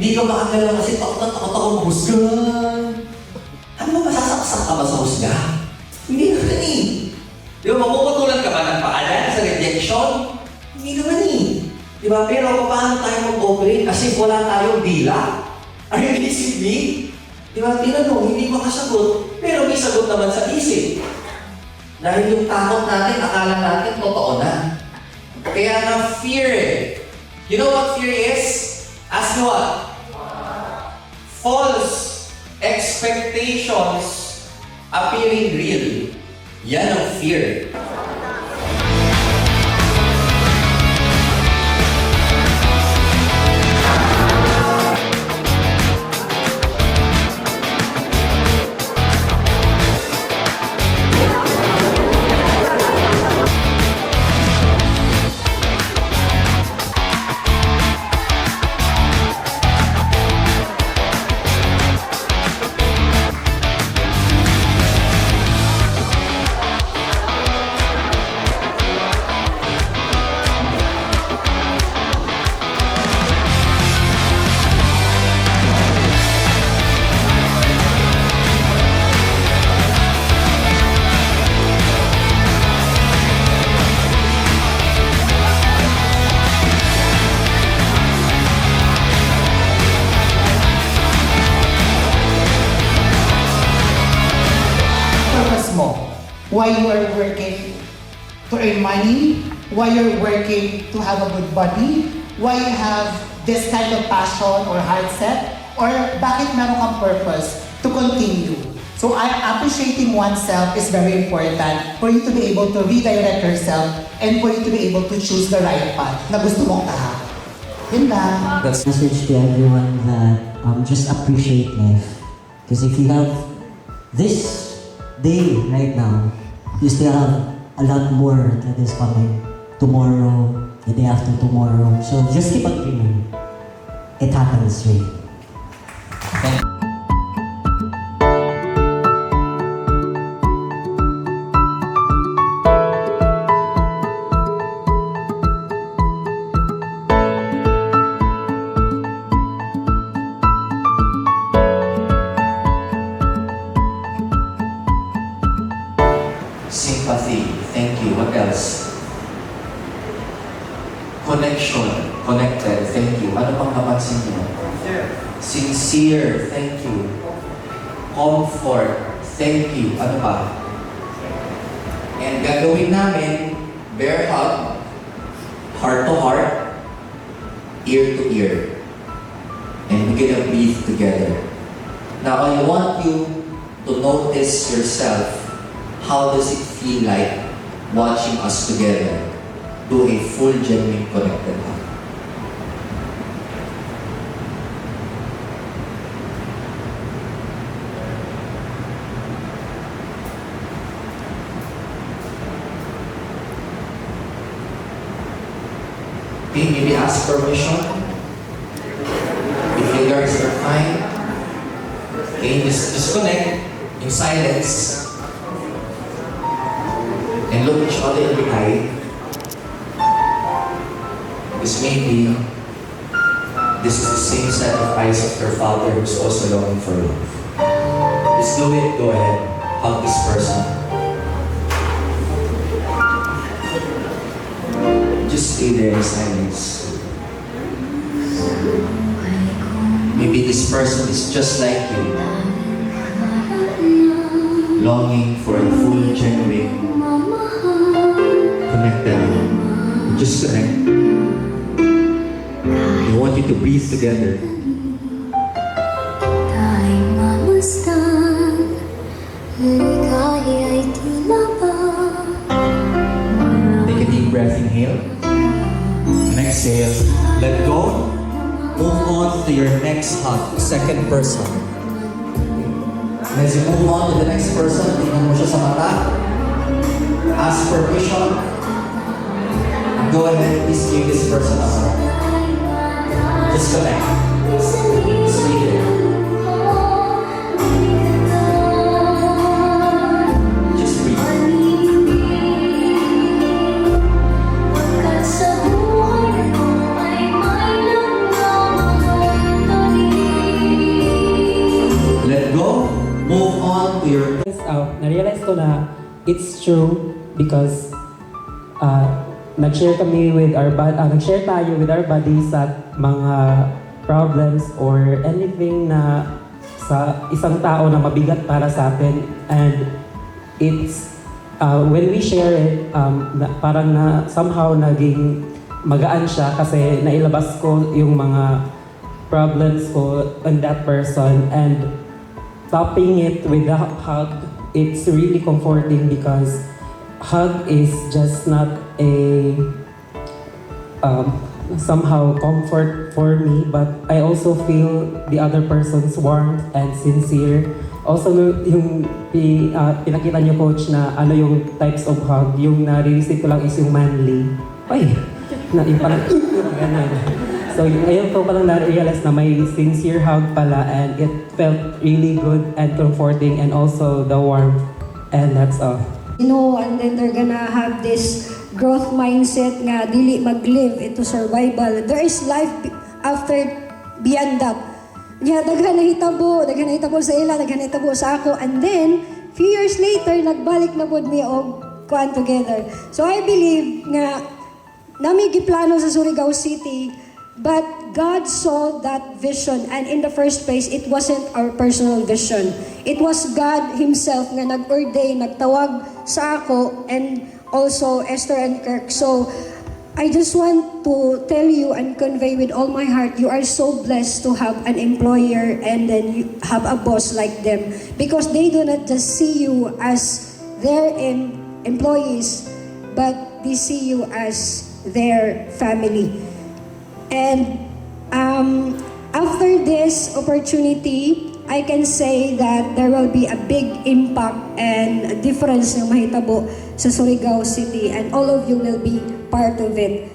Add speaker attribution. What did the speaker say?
Speaker 1: Hindi ka makagalaw kasi takot na takot ako mahusgan. Ano ba, masasaksak ka ba sa husga? Hindi naman eh. Di ba, mapuputulan ka ba ng paalan sa rejection? Hindi naman eh. Di ba, pero paano tayo mag-operate? Kasi wala tayong dila. Are you listening me? Di ba, tinanong, hindi makasagot, pero may sagot naman sa isip. Dahil yung takot natin, akala natin totoo na. Kaya nga fear eh. You know what fear is? Ask me what? False expectations appearing real. Yan ang fear.
Speaker 2: Why you are working to earn money, why you're working to have a good body, why you have this kind of passion or heartset, or bakit meron kang purpose to continue. So appreciating oneself is very important for you to be able to redirect yourself and for you to be able to choose the right path na gusto mong tahak. Yun lang.
Speaker 3: That's a message to everyone that just appreciate life. Because if you have this day right now, you still have a lot more that is coming. Tomorrow, the day after tomorrow. So just keep on dreaming. It happens, really. Thank you.
Speaker 1: Sympathy. Thank you. What else? Connection. Connected. Thank you. Ano pang napansin niyo? Sincere. Thank you. Comfort. Thank you. Ano pa? And gagawin namin, bear hug, heart to heart, ear to ear. And we're gonna breathe together. Now, I want you to notice yourself. How does it feel like watching us together do a full, genuine, connected hug? Okay, maybe ask permission. If you guys are fine, okay, just connect in silence. And look each other in the eye. Because maybe this is the same set of eyes of your father who's also longing for love. Just do it, go ahead. Hug this person. Just stay there in silence. Maybe this person is just like you. Longing for a full, genuine, connected. Just connect. I want you to breathe together. Take a deep breath, inhale. And exhale. Let go. Move on to your next hug, second person. And as you move on to the next person, tingnan mo siya sa mata. Ask permission. Go ahead, please give this person a hug. Just connect. Stay there. Just breathe.
Speaker 4: na-realize ko na it's true because nag-share tayo with our buddies at mga problems or anything na sa isang tao na mabigat para sa atin, and it's when we share it, parang somehow naging magaan siya kasi nailabas ko yung mga problems ko on that person, and topping it with a hug, it's really comforting because hug is just not a somehow comfort for me, but I also feel the other person's warmth and sincere. Also, yung pinakita niyo, Coach, na ano yung types of hug, yung nare-receive ko lang is yung manly. Ay! Yung parang ganun. So, ngayon ko palang na-realize na may sincere hug pala, and it felt really good and comforting, and also the warmth. And that's all.
Speaker 5: You know, and then they're gonna have this growth mindset nga dili mag-live ito survival. There is life after beyond that. Yeah, daghan na hitabo sa ila, daghan na hitabo sa ako, and then few years later nagbalik na pod mi og kuan together. So I believe nga nami giplano sa Surigao City, but God saw that vision, and in the first place it wasn't our personal vision. It was God Himself nga nag-ordain, nagtawag sa ako, and also Esther and Kirk. So I just want to tell you and convey with all my heart, you are so blessed to have an employer and then you have a boss like them, because they do not just see you as their employees, but they see you as their family. And after this opportunity, I can say that there will be a big impact and a difference na mahitabo sa Surigao City, and all of you will be part of it.